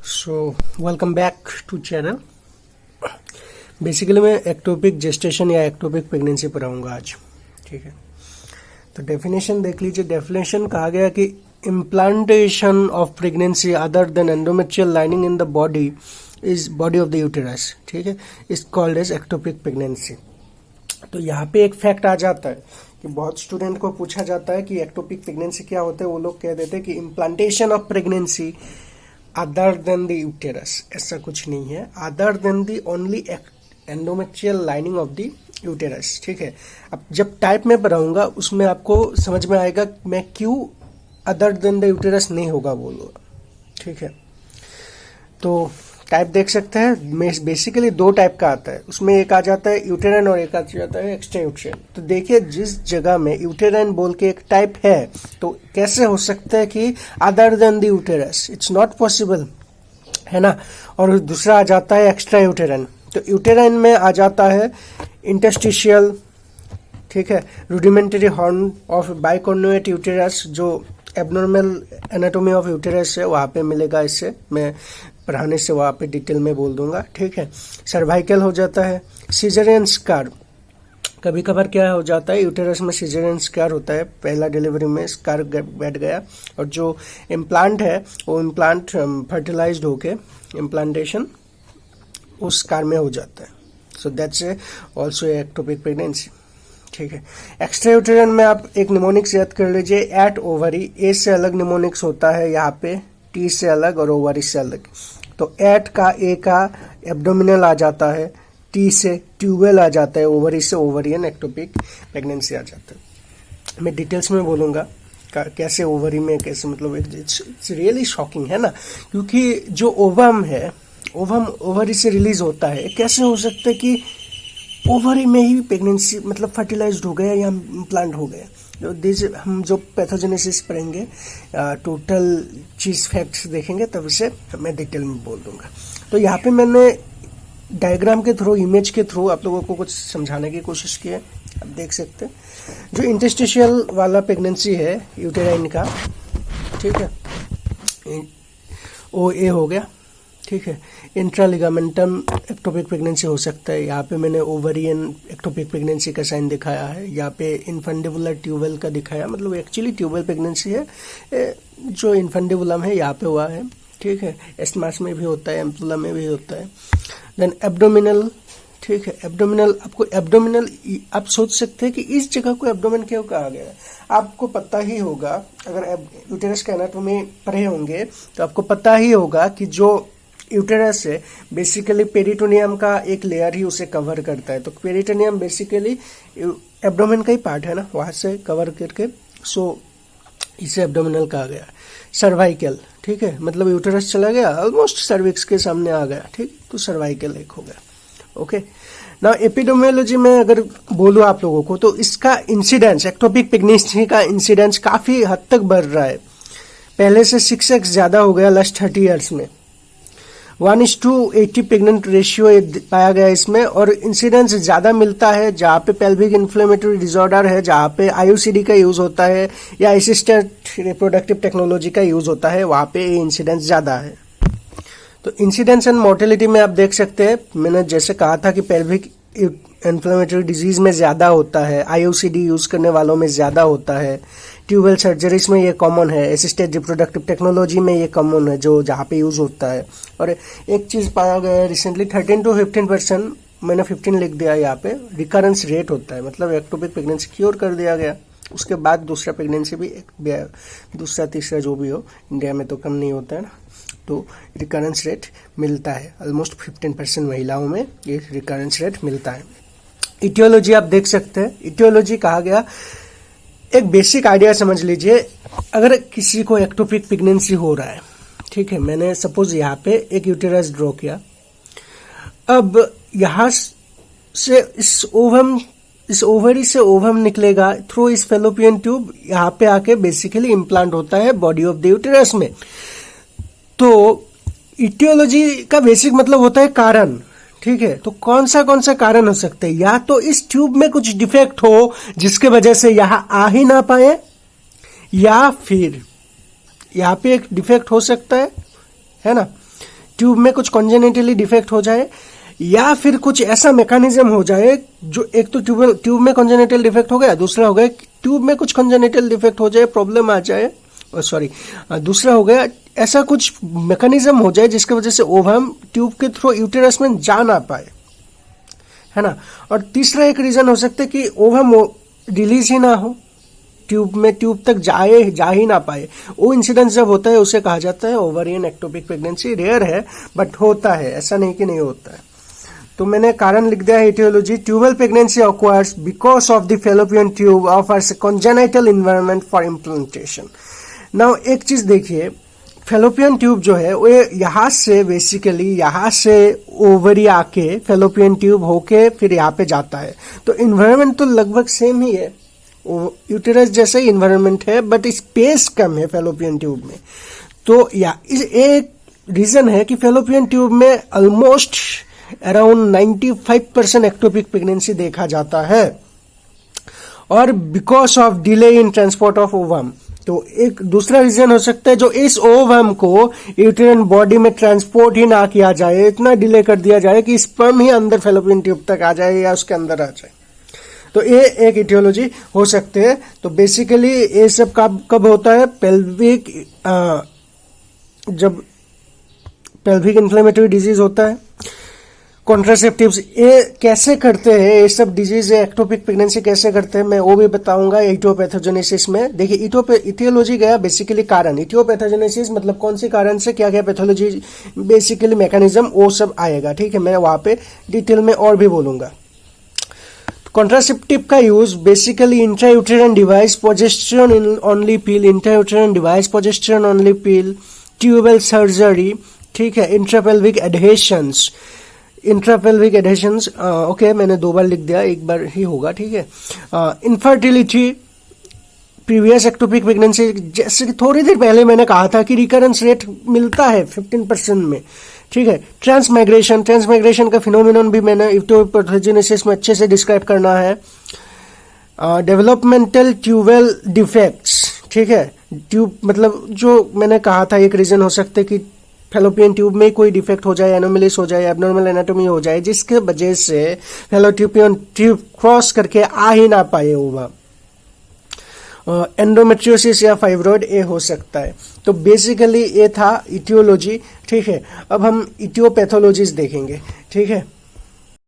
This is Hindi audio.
So welcome back to channel. Basically मैं एक्टोपिक जेस्टेशन या एक्टोपिक प्रेगनेंसी पढ़ाऊंगा आज। ठीक है, तो डेफिनेशन देख लीजिए। डेफिनेशन कहा गया कि implantation of pregnancy other than endometrial lining in the body is body of the uterus, ठीक है, is called as ectopic pregnancy. तो यहाँ पे एक फैक्ट आ जाता है कि बहुत स्टूडेंट को पूछा जाता है कि एक्टोपिक प्रेगनेंसी क्या होता है। वो लोग कह देते हैं कि implantation of pregnancy other then the uterus. ऐसा कुछ नहीं है, other than the only endometrial lining of the uterus. ठीक है, अब जब टाइप में पढ़ाऊंगा उसमें आपको समझ में आएगा मैं क्यों अदर देन द यूटेरस नहीं होगा बोलूँगा। ठीक है, तो टाइप देख सकते हैं। बेसिकली दो टाइप का आता है, उसमें एक आ जाता है यूटेराइन और एक आ जाता है एक्स्ट्रा यूटेराइन। तो देखिए जिस जगह में यूटेराइन बोल के एक टाइप है तो कैसे हो सकता है कि other than the uterus, it's not possible, है ना। और दूसरा आ जाता है एक्स्ट्रा यूटेराइन। तो यूटेराइन में आ जाता है इंटरस्टिशियल, ठीक है, rudimentary horn of bicornuate uterus. जो एबनॉर्मल एनाटोमी ऑफ यूटेरस है वहाँ पे मिलेगा। इससे मैं पढ़ाने से वहाँ पे डिटेल में बोल दूंगा। ठीक है, सर्वाइकल हो जाता है, सिजेरियन स्कार। कभी कभार क्या हो जाता है यूटेरस में सिजेरियन स्कार होता है, पहला डिलीवरी में स्कार बैठ गया और जो इम्प्लांट है वो इम्प्लांट फर्टिलाइज्ड होके इम्प्लांटेशन उस स्कार में हो जाता है। So that's also ectopic pregnancy. ठीक है, एक्स्ट्रा यूटेरियन में आप एक निमोनिक्स याद कर लीजिए, एट ओवरी। ए से अलग निमोनिक्स होता है यहाँ पे, टी से अलग और ओवरी से अलग। तो एट का ए का एब्डोमिनल आ जाता है, टी से ट्यूबेल आ जाता है, ओवरी से ओवरियन एक्टोपिक प्रेगनेंसी आ जाता है। मैं डिटेल्स में बोलूँगा कैसे ओवरी में कैसे, मतलब इट्स रियली शॉकिंग, है ना। क्योंकि जो ओवम है, ओवम ओवरी से रिलीज होता है। कैसे हो सकता है कि ओवरी में ही प्रेगनेंसी मतलब फर्टिलाइज्ड हो गया या इम्प्लांट हो गया। हम जो पैथोजेनेसिस पढ़ेंगे, टोटल चीज फैक्ट्स देखेंगे, तब से मैं डिटेल में बोल दूंगा। तो यहाँ पे मैंने डायग्राम के थ्रू, इमेज के थ्रू आप लोगों को कुछ समझाने की कोशिश की है। आप देख सकते हैं जो इंटरस्टिशियल वाला प्रेगनेंसी है यूटेराइन का, ठीक है, ओ ए हो गया। ठीक है, इंट्रालिगामेंटम एक्टोपिक प्रेगनेंसी हो सकता है। यहाँ पे मैंने ओवरियन एक्टोपिक प्रेगनेंसी का साइन दिखाया है। यहाँ पे इन्फंडिबुलर ट्यूबल का दिखाया, मतलब एक्चुअली ट्यूबल प्रेगनेंसी है। जो इन्फंडिबुलम है यहाँ पे हुआ है। ठीक है, एस्मास में भी होता है, एम्पुला में भी होता है। देन एब्डोमिनल, ठीक है, एब्डोमिनल। आपको एब्डोमिनल, आप सोच सकते हैं कि इस जगह को एब्डोमेन क्यों कहा गया है। आपको पता ही होगा, अगर यूटेरस का एनाटोमी पढ़े होंगे तो आपको पता ही होगा कि जो यूटेरस है बेसिकली पेरिटोनियम का एक लेयर ही उसे कवर करता है। तो पेरिटोनियम बेसिकली एब्डोमेन का ही पार्ट है ना, वहां से कवर करके, सो इसे एब्डोमिनल कहा गया। सर्वाइकल, ठीक है, मतलब यूटेरस चला गया, ऑलमोस्ट सर्विक्स के सामने आ गया, ठीक, तो सर्वाइकल एक हो गया। ओके, ना एपिडेमियोलॉजी में अगर बोलूं आप लोगों को तो इसका इंसिडेंस, एक्टोपिक प्रेगनेंसी का इंसिडेंस काफी हद तक बढ़ रहा है। पहले से 6x ज्यादा हो गया लास्ट 30 ईयर्स में। 1:80 प्रेग्नेंट रेशियो पाया गया इसमें। और इंसिडेंस ज्यादा मिलता है जहाँ पे पेल्विक इन्फ्लेमेटरी डिसऑर्डर है, जहाँ पे आईयूसीडी का यूज होता है या असिस्टेड रिप्रोडक्टिव टेक्नोलॉजी का यूज होता है, वहाँ पे इंसिडेंस ज्यादा है। तो इंसिडेंस एंड मोर्टेलिटी में आप देख सकते हैं, मैंने जैसे कहा था कि पेल्विक इन्फ्लेमेटरी डिजीज में ज्यादा होता है, आईयूसीडी यूज करने वालों में ज्यादा होता है, ट्यूबल सर्जरीज में ये कॉमन है, असिस्टेड रिप्रोडक्टिव टेक्नोलॉजी में ये कॉमन है, जो जहाँ पे यूज होता है। और एक चीज पाया गया है रिसेंटली, 13 to 15%, मैंने 15 लिख दिया यहाँ पे, रिकरेंस रेट होता है। मतलब एक्टोपिक प्रेगनेंसी क्योर कर दिया गया, उसके बाद दूसरा प्रेगनेंसी भी, दूसरा तीसरा जो भी हो, इंडिया में तो कम नहीं होता है ना, तो रिकरेंस रेट मिलता है। ऑलमोस्ट 15% महिलाओं में ये रिकरेंस रेट मिलता है। इटियोलॉजी आप देख सकते हैं, इटियोलॉजी कहा गया, एक बेसिक आइडिया समझ लीजिए। अगर किसी को एक्टोपिक प्रेगनेंसी हो रहा है, ठीक है, मैंने सपोज यहाँ पे एक यूटेरस ड्रॉ किया, अब यहाँ से इस ओवरी से ओवम निकलेगा थ्रू इस फेलोपियन ट्यूब, यहाँ पे आके बेसिकली इम्प्लांट होता है बॉडी ऑफ द यूटेरस में। तो इटियोलॉजी का बेसिक मतलब होता है कारण, ठीक है। तो कौन सा कारण हो सकते हैं, या तो इस ट्यूब में कुछ डिफेक्ट हो जिसके वजह से यहां आ ही ना पाए, या फिर यहाँ पे एक डिफेक्ट हो सकता है ना, ट्यूब में कुछ कॉन्जेनिटली डिफेक्ट हो जाए, या फिर कुछ ऐसा मैकेनिज्म हो जाए जो, एक तो ट्यूब में कॉन्जेनिटल डिफेक्ट हो गया, दूसरा हो गया ट्यूब में कुछ कॉन्जेनिटल डिफेक्ट हो जाए, प्रॉब्लम आ जाए, दूसरा हो गया ऐसा कुछ मैकेनिज्म हो जाए जिसकी वजह से ओवम ट्यूब के थ्रू यूटेरस में जा ना पाए, है ना। और तीसरा एक रीजन हो सकता है कि ओवम रिलीज ही ना हो, ट्यूब तक जा ही ना पाए। वो इंसिडेंट जब होता है उसे कहा जाता है ओवरियन एक्टोपिक प्रेगनेंसी। रेयर है बट होता है, ऐसा नहीं कि नहीं होता है। तो मैंने कारण लिख दिया है etiology, tubal pregnancy acquires because of the fallopian tube offers congenital environment for implantation. Now एक चीज देखिए, फैलोपियन ट्यूब जो है वो यहाँ से बेसिकली यहाँ से ओवरी आके फैलोपियन ट्यूब होके फिर यहाँ पे जाता है, तो इन्वायरमेंट तो लगभग सेम ही है, यूटेरस जैसा ही इन्वायरमेंट है, बट स्पेस कम है फैलोपियन ट्यूब में। तो एक रीजन है कि फैलोपियन ट्यूब में ऑलमोस्ट अराउंड 95% एक्टोपिक प्रेगनेंसी देखा जाता है, और because of delay in transport of ovum. तो एक दूसरा रीजन हो सकता है जो इस ओवम को यूटेरिन बॉडी में ट्रांसपोर्ट ही ना किया जाए, इतना डिले कर दिया जाए कि स्पर्म ही अंदर फैलोपियन ट्यूब तक आ जाए या उसके अंदर आ जाए। तो ये एक इटियोलॉजी हो सकते हैं। तो बेसिकली ये सब कब होता है, जब पेल्विक इन्फ्लेमेटरी डिजीज होता है। कॉन्ट्रासेप्टिव्स ये कैसे करते हैं, ये सब डिजीज एक्टोपिक प्रेगनेंसी कैसे करते हैं, मैं वो भी बताऊंगा इटियोपैथोजेनेसिस में। देखिए इटियोलॉजी गया बेसिकली कारण, इटियोपैथोजेनेसिस मतलब कौन सी कारण से क्या क्या पैथोलॉजी बेसिकली मैकेनिज्म वो सब आएगा, ठीक है। मैं वहां पे डिटेल में और भी बोलूंगा। कॉन्ट्रासेप्टिव का use basically intrauterine device, progesterone only pill, intrauterine device, progesterone only pill, tubal surgery, ठीक है, इंट्रापेल्विक एडहेशंस, ओके मैंने 2 बार लिख दिया, 1 बार ही होगा, ठीक है। इनफर्टिलिटी, प्रीवियस एक्टोपिक प्रेगनेंसी, जैसे कि थोड़ी देर पहले मैंने कहा था कि रिकरेंस रेट मिलता है 15% में, ठीक है। ट्रांसमाइग्रेशन का फिनोमिनन भी मैंने इटियोपैथोजेनेसिस में अच्छे से डिस्क्राइब करना है। डेवलपमेंटल ट्यूबल डिफेक्ट्स, ठीक है, ट्यूब मतलब जो मैंने कहा था एक रीजन हो सकता है कि फैलोपियन ट्यूब में कोई डिफेक्ट हो जाए, एनोमलीज हो जाए, एबनॉर्मल एनाटॉमी हो जाए, जिसके वजह से फैलोपियन ट्यूब क्रॉस करके आ ही ना पाए ओवम। एंडोमेट्रियोसिस या फाइब्रॉइड ये हो सकता है। तो बेसिकली ये था इटियोलॉजी, ठीक है। अब हम इटियोपैथोलॉजीज देखेंगे, ठीक है।